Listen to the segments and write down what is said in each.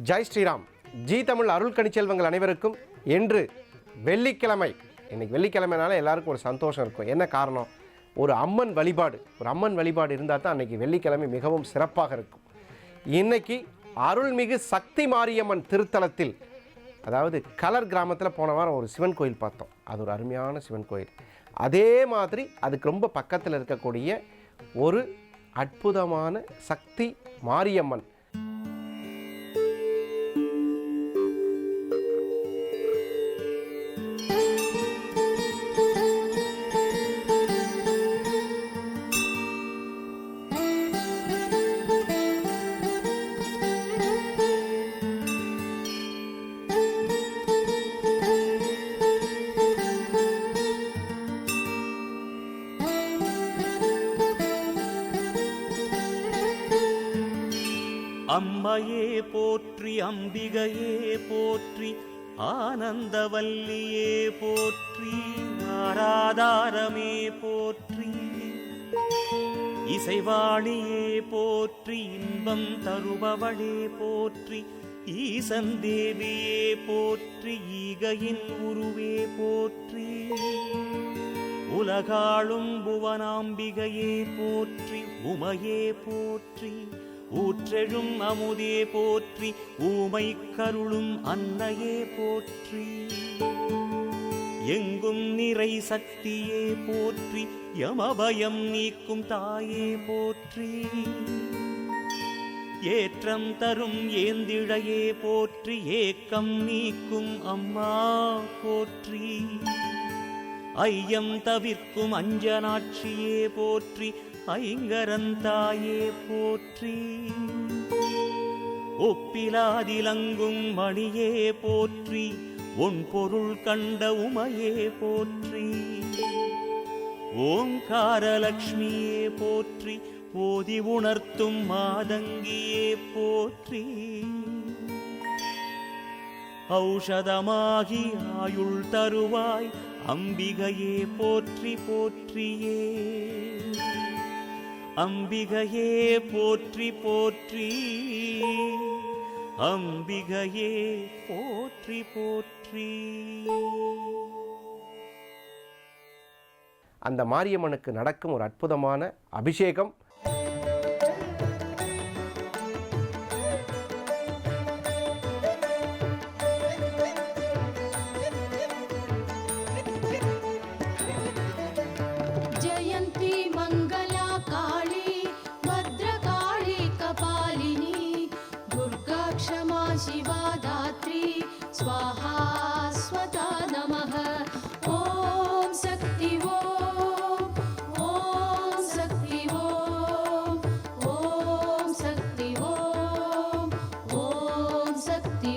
Jai Sriram. G Tamil அருள் கணிச்செல்வங்கள் அனைவருக்கும் என்று வெள்ளிக்கிழமை, இன்னைக்கு வெள்ளிக்கிழமைனால எல்லாருக்கும் ஒரு சந்தோஷம் இருக்கும். என்ன காரணம்? ஒரு அம்மன் வழிபாடு இருந்தால் தான் அன்றைக்கி வெள்ளிக்கிழமை மிகவும் சிறப்பாக இருக்கும். இன்னைக்கு அருள்மிகு சக்தி மாரியம்மன் திருத்தலத்தில், அதாவது கலர் கிராமத்தில் போன வாரம் ஒரு சிவன் கோயில் பார்த்தோம். அது ஒரு அருமையான சிவன் கோயில். அதே மாதிரி அதுக்கு ரொம்ப பக்கத்தில் இருக்கக்கூடிய ஒரு அற்புதமான சக்தி மாரியம்மன். அம்மையே போற்றி, அம்பிகையே போற்றி, ஆனந்தவல்லியே போற்றி, ஆராதாரமே போற்றி, இசைவாணியே போற்றி, இன்பம் தருபவளே போற்றி, ஈசன் தேவியே போற்றி, ஈகையின் உருவே போற்றி, உலகாளும் புவனாம்பிகையே போற்றி, உமையே போற்றி, ஊற்றெழும் அமுதே போற்றி, ஊமை கருளும் அன்னையே போற்றி, எங்கும் நிறை சக்தியே போற்றி, யமபயம் நீக்கும் தாயே போற்றி, ஏற்றம் தரும் ஏந்திழையே போற்றி, ஏக்கம் நீக்கும் அம்மா போற்றி, ஐயம் தவிர்க்கும் அஞ்சனாட்சியே போற்றி, ஐங்கரந்தாயே போற்றி, ஒப்பிலாதிலங்கும் மணியே போற்றி, உன் பொருள் கண்ட உமையே போற்றி, ஓங்காரலக்ஷ்மியே போற்றி, போதி உணர்த்தும் மாதங்கியே போற்றி, ஔஷதமாகி ஆயுள் தருவாய் அம்பிகையே போற்றி போற்றியே, அம்பிகையே போற்றி போற்றி, அம்பிகையே போற்றி போற்றி. அந்த மாரியம்மனுக்கு நடக்கும் ஒரு அற்புதமான அபிஷேகம். शिवा दात्री स्वाहा स्वधा नमः। ॐ शक्ति ॐ शक्ति ॐ शक्ति ॐ शक्ति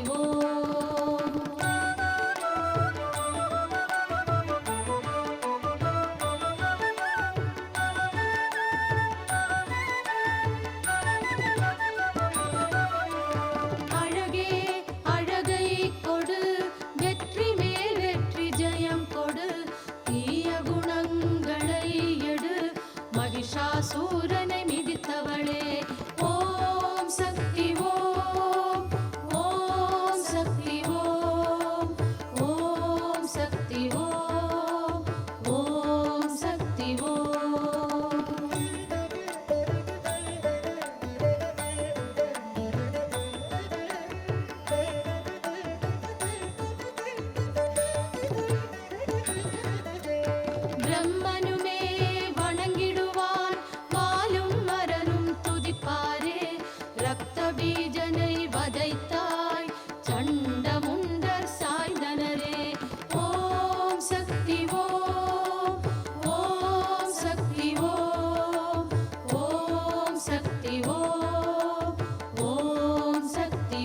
சூரனை மிதித்தவளே ஓம் சக்தி ஓம் சக்தி ஓம் சக்தி ஓம் சக்தி பிரம்மனுமே பீஜனை வதைத்தாய் சண்டமுண்டர் சாய்ந்தனரே ஓம் சக்தி ஓம் சக்தி ஓம் சக்தி ஓம் சக்தி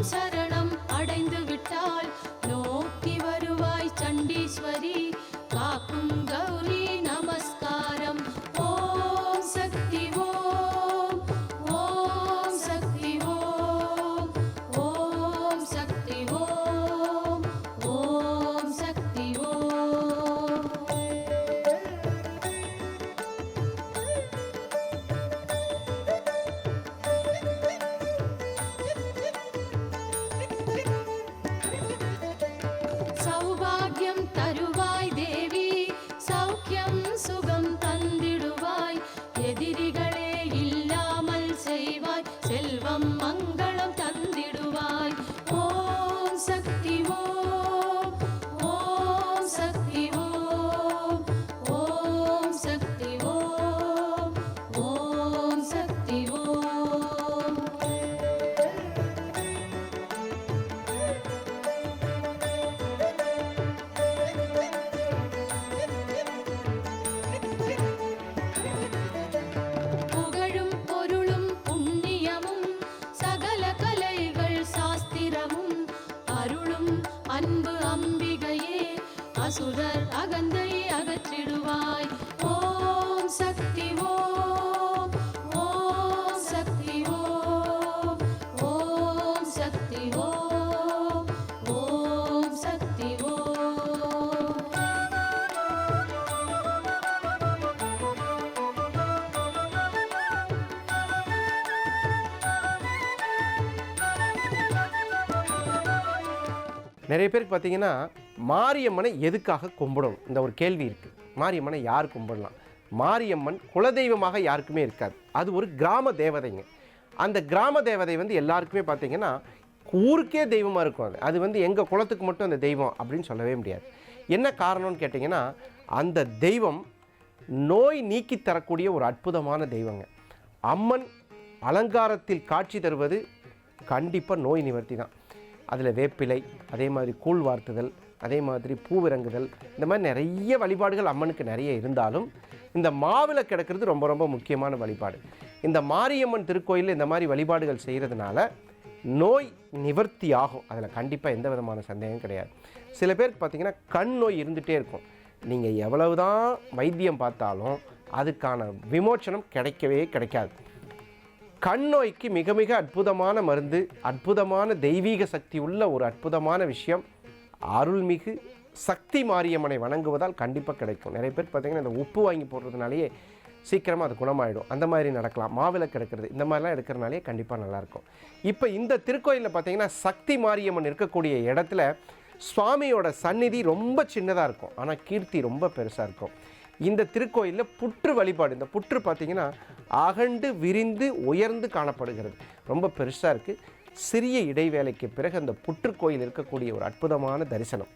சரணம் அடைந்து விட்டால் நோக்கி வருவாய் சண்டீஸ்வரி காக்கும் கௌரி நமஸ்காரம் ஓம் சக்தி ஓம் சக்தி காக்கும் அன்பு அம்பிகையே அசுரர் அகந்தை அகற்றிடுவாய். ஓம் சக்தி ஓம், ஓம் சக்தி ஓம், ஓம் சக்தி ஓம், ஓம் சக்தி ஓம். நிறைய பேருக்கு பார்த்தீங்கன்னா மாரியம்மனை எதுக்காக கும்பிடணும் இந்த ஒரு கேள்வி இருக்குது. மாரியம்மனை யார் கும்பிடலாம்? மாரியம்மன் குலதெய்வமாக யாருக்குமே இருக்காது. அது ஒரு கிராம தேவதைங்க. அந்த கிராம தேவதை வந்து எல்லாருக்குமே பார்த்தீங்கன்னா ஊருக்கே தெய்வமாக இருக்கும். அது வந்து எங்கள் குலத்துக்கு மட்டும் அந்த தெய்வம் அப்படின்னு சொல்லவே முடியாது. என்ன காரணம்னு கேட்டிங்கன்னா அந்த தெய்வம் நோய் நீக்கி தரக்கூடிய ஒரு அற்புதமான தெய்வங்க. அம்மன் அலங்காரத்தில் காட்சி தருவது கண்டிப்பாக நோய் நிவர்த்தி தான். அதில் வேப்பிலை, அதே மாதிரி கூழ் வார்த்துதல், அதே மாதிரி பூவிறங்குதல், இந்த மாதிரி நிறைய வழிபாடுகள் அம்மனுக்கு நிறைய இருந்தாலும் இந்த மாவில் கிடக்கிறது ரொம்ப ரொம்ப முக்கியமான வழிபாடு. இந்த மாரியம்மன் திருக்கோயிலில் இந்த மாதிரி வழிபாடுகள் செய்கிறதுனால நோய் நிவர்த்தி ஆகும். அதில் கண்டிப்பாக எந்த விதமான சந்தேகம் கிடையாது. சில பேருக்கு பார்த்திங்கன்னா கண் நோய் இருந்துகிட்டே இருக்கும். நீங்கள் எவ்வளவு தான் வைத்தியம் பார்த்தாலும் அதுக்கான விமோச்சனம் கிடைக்கவே கிடைக்காது. கண் நோய்க்கு மிக மிக அற்புதமான மருந்து, அற்புதமான தெய்வீக சக்தி உள்ள ஒரு அற்புதமான விஷயம் அருள்மிகு சக்தி மாரியம்மனை வணங்குவதால் கண்டிப்பாக கிடைக்கும். நிறைய பேர் பார்த்திங்கன்னா இந்த உப்பு வாங்கி போடுறதுனாலேயே சீக்கிரமாக அது குணமாயிடும். அந்த மாதிரி நடக்கலாம். மாவில் கிடக்கிறது இந்த மாதிரிலாம் எடுக்கிறனாலே கண்டிப்பாக நல்லாயிருக்கும். இப்போ இந்த திருக்கோயிலில் பார்த்திங்கன்னா சக்தி மாரியம்மன் இருக்கக்கூடிய இடத்துல சுவாமியோட சந்நிதி ரொம்ப சின்னதாக இருக்கும், ஆனால் கீர்த்தி ரொம்ப பெருசாக இருக்கும். இந்த திருக்கோயிலில் புற்று வழிபாடு, இந்த புற்று பார்த்திங்கன்னா அகண்டு விரிந்து உயர்ந்து காணப்படுகிறது. ரொம்ப பெருசாக இருக்குது. சிறிய இடைவேளைக்கு பிறகு அந்த புற்றுக்கோயில் இருக்கக்கூடிய ஒரு அற்புதமான தரிசனம்.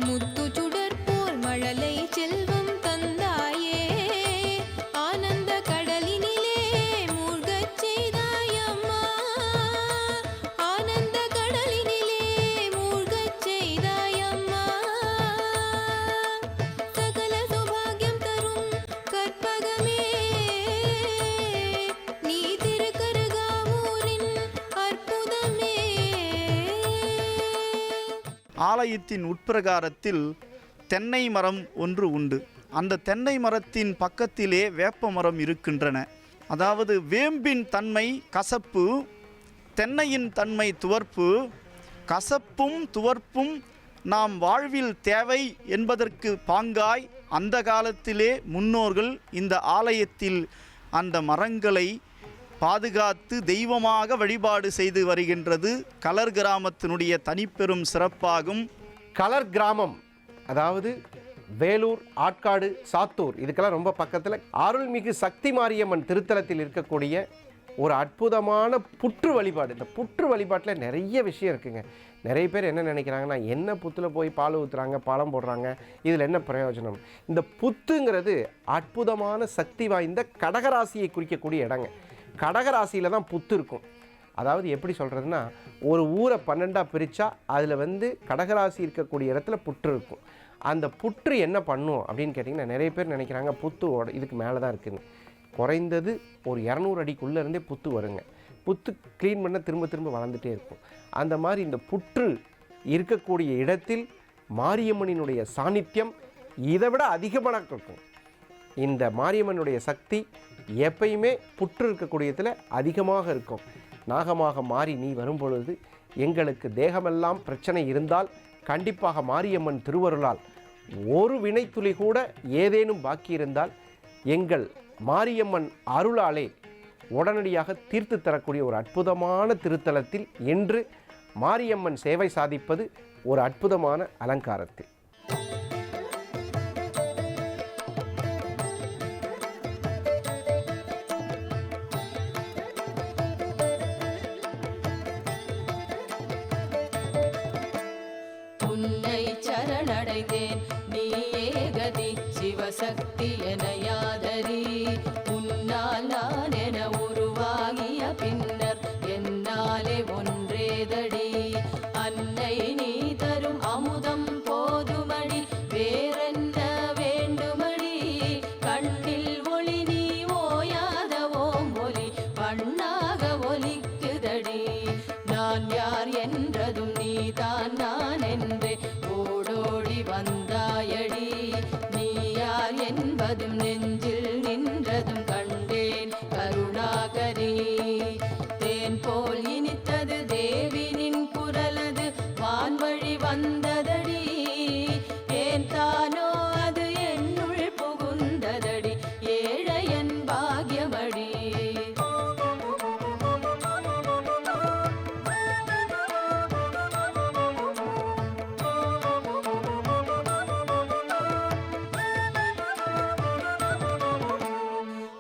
முத்து சுடர் போல் மழலை செல்வம் தந்தாயே. ஆலயத்தின் உட்பிரகாரத்தில் தென்னை மரம் ஒன்று உண்டு. அந்த தென்னை மரத்தின் பக்கத்திலே வேப்ப மரம் இருக்கின்றன. அதாவது வேம்பின் தன்மை கசப்பு, தென்னையின் தன்மை துவர்ப்பு. கசப்பும் துவர்ப்பும் நாம் வாழ்வில் தேவை என்பதற்கு பாங்காய் அந்த காலத்திலே முன்னோர்கள் இந்த ஆலயத்தில் அந்த மரங்களை பாதுகாத்து தெய்வமாக வழிபாடு செய்து வருகின்றது கலர் கிராமத்தினுடைய தனிப்பெரும் சிறப்பாகும். கலர் கிராமம் அதாவது வேலூர், ஆட்காடு, சாத்தூர் இதுக்கெல்லாம் ரொம்ப பக்கத்தில் அருள்மிகு சக்தி மாரியம்மன் திருத்தலத்தில் இருக்கக்கூடிய ஒரு அற்புதமான புற்று வழிபாடு. இந்த புற்று வழிபாட்டில் நிறைய விஷயம் இருக்குங்க. நிறைய பேர் என்ன நினைக்கிறாங்கன்னா, என்ன புத்தில் போய் பால் ஊற்றுறாங்க, பழம் போடுறாங்க, இதில் என்ன பிரயோஜனம்? இந்த புத்துங்கிறது அற்புதமான சக்தி வாய்ந்த கடகராசியை குறிக்கக்கூடிய இடங்க. கடகராசியில் தான் புத்து இருக்கும். அதாவது எப்படி சொல்கிறதுனா, ஒரு ஊரை 12ஆக பிரித்தா அதில் கடகராசி இருக்கக்கூடிய இடத்துல புற்று இருக்கும். அந்த புற்று என்ன பண்ணும் அப்படின்னு கேட்டிங்கன்னா, நிறைய பேர் நினைக்கிறாங்க புத்து இதுக்கு மேலே தான் இருக்குதுன்னு. குறைந்தது ஒரு 200 அடிக்குள்ளே இருந்தே புத்து வருங்க. புத்து க்ளீன் பண்ண திரும்ப திரும்ப வளர்ந்துட்டே இருக்கும். அந்த மாதிரி இந்த புற்று இருக்கக்கூடிய இடத்தில் மாரியம்மனினுடைய சாநித்தியம் இதை விட அதிகமாக இருக்கும். இந்த மாரியம்மனுடைய சக்தி எப்பயுமே புற்று இருக்கக்கூடிய இடத்துல அதிகமாக இருக்கும். நாகமாக மாறி நீ வரும்பொழுது எங்களுக்கு தேகமெல்லாம் பிரச்சனை இருந்தால் கண்டிப்பாக மாரியம்மன் திருவருளால் ஒரு வினைத்துளி கூட ஏதேனும் பாக்கி இருந்தால் எங்கள் மாரியம்மன் அருளாலே உடனடியாக தீர்த்து தரக்கூடிய ஒரு அற்புதமான திருத்தலத்தில் இன்று மாரியம்மன் சேவை சாதிப்பது ஒரு அற்புதமான அலங்காரத்தில். உன்னை சரணடைந்தேன் நீயே கதி சிவசக்தி எனையாதரி. உன்னால் நான் என உருவாகிய பின்னர் என்னாலே ஒன்றேதடி. அன்னை நீ தரும் அமுதம் போதுமடி வேறென்ன வேண்டுமடி. கண்ணில் ஒளி நீ ஓயாத ஓம் ஒலி பண்ணாக ஒலிக்குதடி. நான் யார் என்றதும் நீதான் நான் என்றே ஓடோடி வந்தாயடி. நீ யார் என்பதும் நெஞ்சில் நின்றதும் கண்டேன் கருணாகரி. தேன் போல் இனித்தது தேவினின் குரலது வான்வழி வந்ததடி. ஏன் தானோ அது என்னுள் புகுந்ததடி ஏழையன் பாக்யமடி.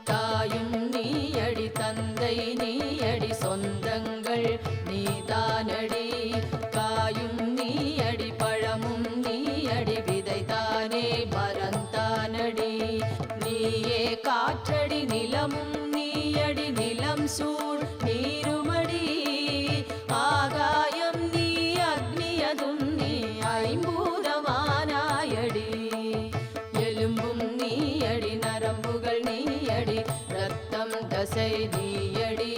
தாயும் நீயடி தந்தை நீயடி சொந்தங்கள் நீதானடி. காயும் நீயடி பழமும் நீயடி விதைதானே மரந்தானடி. நீயே காற்றடி நிலமும் நீயடி நிலம் சூழ் நீருமடி. ஆகாயம் நீ அக்னியதும் நீ ஐம்பூதமானாயடி. எலும்பும் நீயடி நரம்புகள் நீயடி ரத்தம் தசை நீயடி.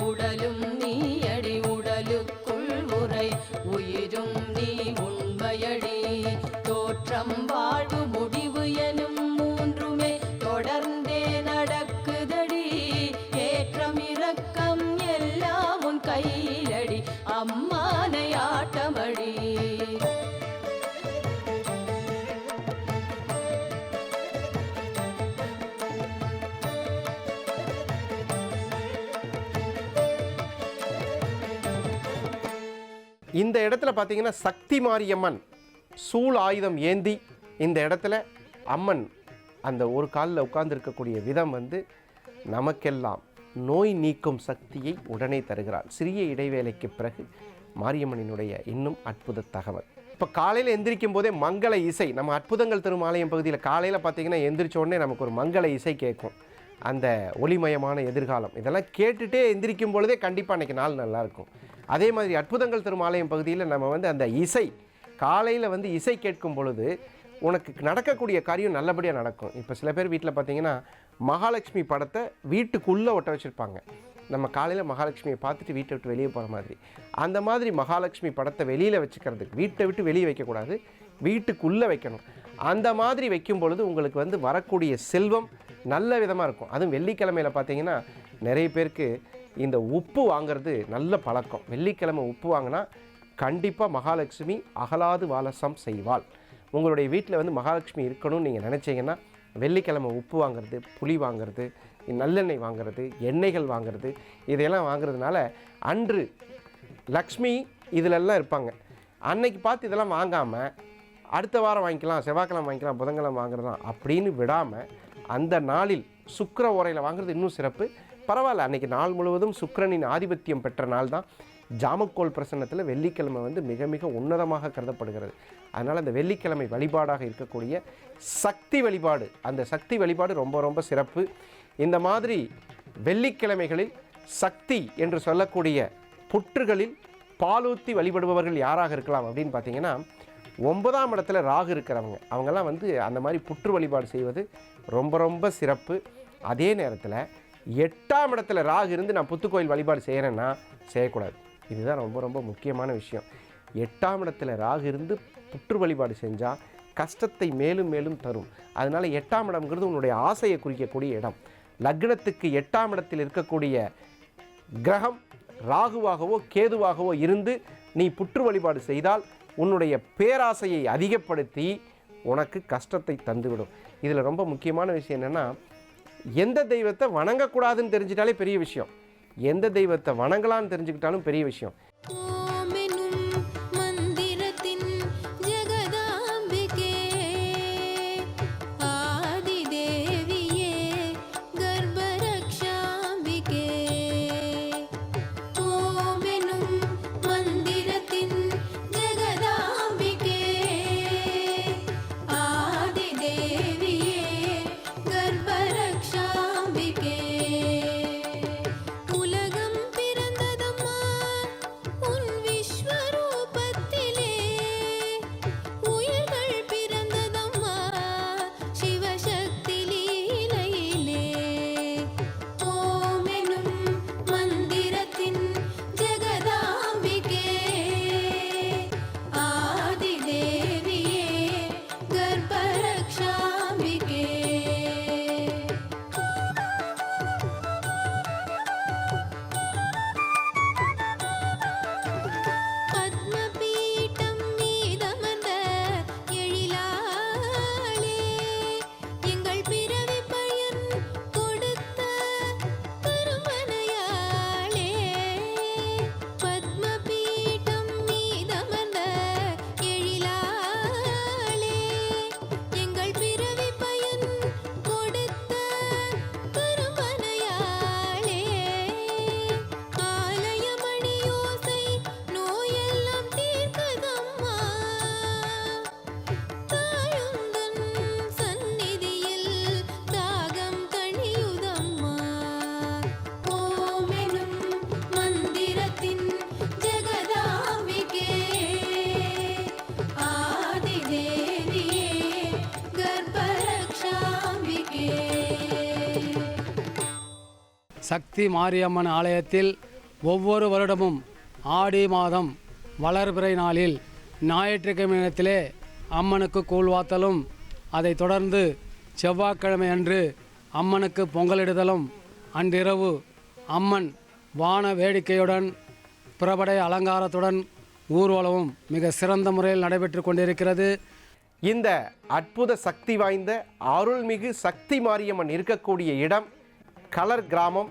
உடலும் நீயடி உடலுக்குள் உரை உயிரும் நீ உண்மையடி. தோற்றம் வாழ்வு முடிவு எனும் மூன்றுமே தொடர்ந்தே நடக்குதடி. ஏற்றம் இரக்கம் எல்லாம் உன் கையிலடி அம்மானை ஆட்டமடி. இந்த இடத்துல பார்த்தீங்கன்னா சக்தி மாரியம்மன் சூள் ஆயுதம் ஏந்தி இந்த இடத்துல அம்மன் அந்த ஒரு காலில் உட்கார்ந்துருக்கக்கூடிய விதம் நமக்கெல்லாம் நோய் நீக்கும் சக்தியை உடனே தருகிறாள். சிறிய இடைவேளைக்கு பிறகு மாரியம்மனினுடைய இன்னும் அற்புத தகவல். இப்போ காலையில் எந்திரிக்கும் போதே மங்கள இசை, நம்ம அற்புதங்கள் தரும் ஆலயம் பகுதியில் காலையில் பார்த்தீங்கன்னா எந்திரிச்ச உடனே நமக்கு ஒரு மங்கள இசை கேட்கும். அந்த ஒளிமயமான எதிர்காலம் இதெல்லாம் கேட்டுகிட்டே எந்திரிக்கும் பொழுதே கண்டிப்பாக அன்றைக்கி நாள் நல்லாயிருக்கும். அதே மாதிரி அற்புதங்கள் தரும் ஆலயம் பகுதியில் நம்ம அந்த இசை காலையில் இசை கேட்கும் பொழுது உனக்கு நடக்கக்கூடிய காரியம் நல்லபடியாக நடக்கும். இப்போ சில பேர் வீட்டில் பார்த்தீங்கன்னா மகாலட்சுமி படத்தை வீட்டுக்குள்ளே ஒட்ட வச்சுருப்பாங்க. நம்ம காலையில் மகாலட்சுமியை பார்த்துட்டு வீட்டை விட்டு வெளியே போகிற மாதிரி. அந்த மாதிரி மகாலட்சுமி படத்தை வெளியில் வச்சுக்கிறதுக்கு, வீட்டை விட்டு வெளியே வைக்கக்கூடாது, வீட்டுக்குள்ளே வைக்கணும். அந்த மாதிரி வைக்கும் பொழுது உங்களுக்கு வந்து வரக்கூடிய செல்வம் நல்ல விதமாக இருக்கும். அதுவும் வெள்ளிக்கிழமையில் பார்த்தீங்கன்னா நிறைய பேருக்கு இந்த உப்பு வாங்கிறது நல்ல பழக்கம். வெள்ளிக்கிழமை உப்பு வாங்கினா கண்டிப்பாக மகாலட்சுமி அகலாது வாலசம் செய்வாள். உங்களுடைய வீட்டில் வந்து மகாலட்சுமி இருக்கணும்னு நீங்கள் நினச்சிங்கன்னா வெள்ளிக்கிழமை உப்பு வாங்கிறது, புளி வாங்கிறது, நல்லெண்ணெய் வாங்கிறது, எண்ணெய்கள் வாங்கிறது, இதையெல்லாம் வாங்கிறதுனால அன்று லக்ஷ்மி இதிலெல்லாம் இருப்பாங்க. அன்னைக்கு பார்த்து இதெல்லாம் வாங்காமல் அடுத்த வாரம் வாங்கிக்கலாம், செவ்வாய்க்கிழமை வாங்கிக்கலாம், புதன்கிழமை வாங்குறதான் அப்படின்னு விடாமல் அந்த நாளில் சுக்கிர ஓரையில் வாங்குறது இன்னும் சிறப்பு. பரவாயில்ல, அன்றைக்கி நாள் முழுவதும் சுக்கிரனின் ஆதிபத்தியம் பெற்ற நாள் தான். ஜாமக்கோல் பிரசன்னத்தில் வெள்ளிக்கிழமை வந்து மிக மிக உன்னதமாக கருதப்படுகிறது. அதனால் அந்த வெள்ளிக்கிழமை வழிபாடாக இருக்கக்கூடிய சக்தி வழிபாடு, அந்த சக்தி வழிபாடு ரொம்ப ரொம்ப சிறப்பு. இந்த மாதிரி வெள்ளிக்கிழமைகளில் சக்தி என்று சொல்லக்கூடிய புற்றுகளில் பாலூத்தி வழிபடுபவர்கள் யாராக இருக்கலாம் அப்படின்னு பார்த்தீங்கன்னா 9ஆம் இடத்துல ராகு இருக்கிறவங்க, அவங்கெல்லாம் வந்து அந்த மாதிரி புற்று வழிபாடு செய்வது ரொம்ப ரொம்ப சிறப்பு. அதே நேரத்தில் 8ஆம் இடத்துல ராகு இருந்து நான் புத்துக்கோயில் வழிபாடு செய்கிறேன்னா செய்யக்கூடாது. இதுதான் ரொம்ப ரொம்ப முக்கியமான விஷயம். 8ஆம் இடத்துல ராகு இருந்து புற்று வழிபாடு செஞ்சால் கஷ்டத்தை மேலும் மேலும் தரும். அதனால் 8ஆம் இடம்ங்கிறது உன்னுடைய ஆசையை குறிக்கக்கூடிய இடம். லக்னத்துக்கு 8ஆம் இடத்தில் இருக்கக்கூடிய கிரகம் ராகுவாகவோ கேதுவாகவோ இருந்து நீ புற்று வழிபாடு செய்தால் உன்னுடைய பேராசையை அதிகப்படுத்தி உனக்கு கஷ்டத்தை தந்துவிடும். இதில் ரொம்ப முக்கியமான விஷயம் என்னென்னா, எந்த தெய்வத்தை வணங்கக்கூடாதுன்னு தெரிஞ்சிட்டாலே பெரிய விஷயம், எந்த தெய்வத்தை வணங்கலான்னு தெரிஞ்சுக்கிட்டாலும் பெரிய விஷயம். சக்தி மாரியம்மன் ஆலயத்தில் ஒவ்வொரு வருடமும் ஆடி மாதம் வளர்பிறை நாளில் ஞாயிற்றுக்கிழமை நேரத்திலே அம்மனுக்கு கூழ்வாத்தலும், அதைத் தொடர்ந்து செவ்வாய்க்கிழமை அன்று அம்மனுக்கு பொங்கலிடுதலும், அன்றிரவு அம்மன் வான வேடிக்கையுடன் பிரபடை அலங்காரத்துடன் ஊர்வலமும் மிக சிறந்த முறையில் நடைபெற்று கொண்டிருக்கிறது. இந்த அற்புத சக்தி வாய்ந்த அருள்மிகு சக்தி மாரியம்மன் இருக்கக்கூடிய இடம் கலர் கிராமம்,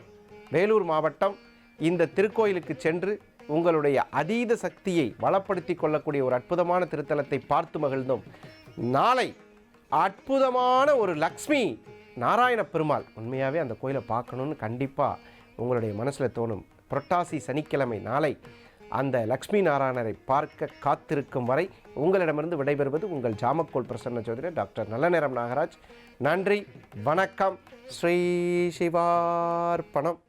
வேலூர் மாவட்டம். இந்த திருக்கோயிலுக்கு சென்று உங்களுடைய அதீத சக்தியை வளப்படுத்தி கொள்ளக்கூடிய ஒரு அற்புதமான திருத்தலத்தை பார்த்து மகிழ்ந்தோம். நாளை அற்புதமான ஒரு லக்ஷ்மி நாராயண பெருமாள், உண்மையாகவே அந்த கோயிலை பார்க்கணுன்னு கண்டிப்பாக உங்களுடைய மனசில் தோணும். புரட்டாசி சனிக்கிழமை நாளை அந்த லக்ஷ்மி நாராயணரை பார்க்க காத்திருக்கும் வரை உங்களிடமிருந்து விடைபெறுவது உங்கள் ஜாமக்கோல் பிரசன்ன ஜோதிடர் டாக்டர் நல்லநேரம் நாகராஜ். நன்றி, வணக்கம். ஸ்ரீ சிவார்ப்பணம்.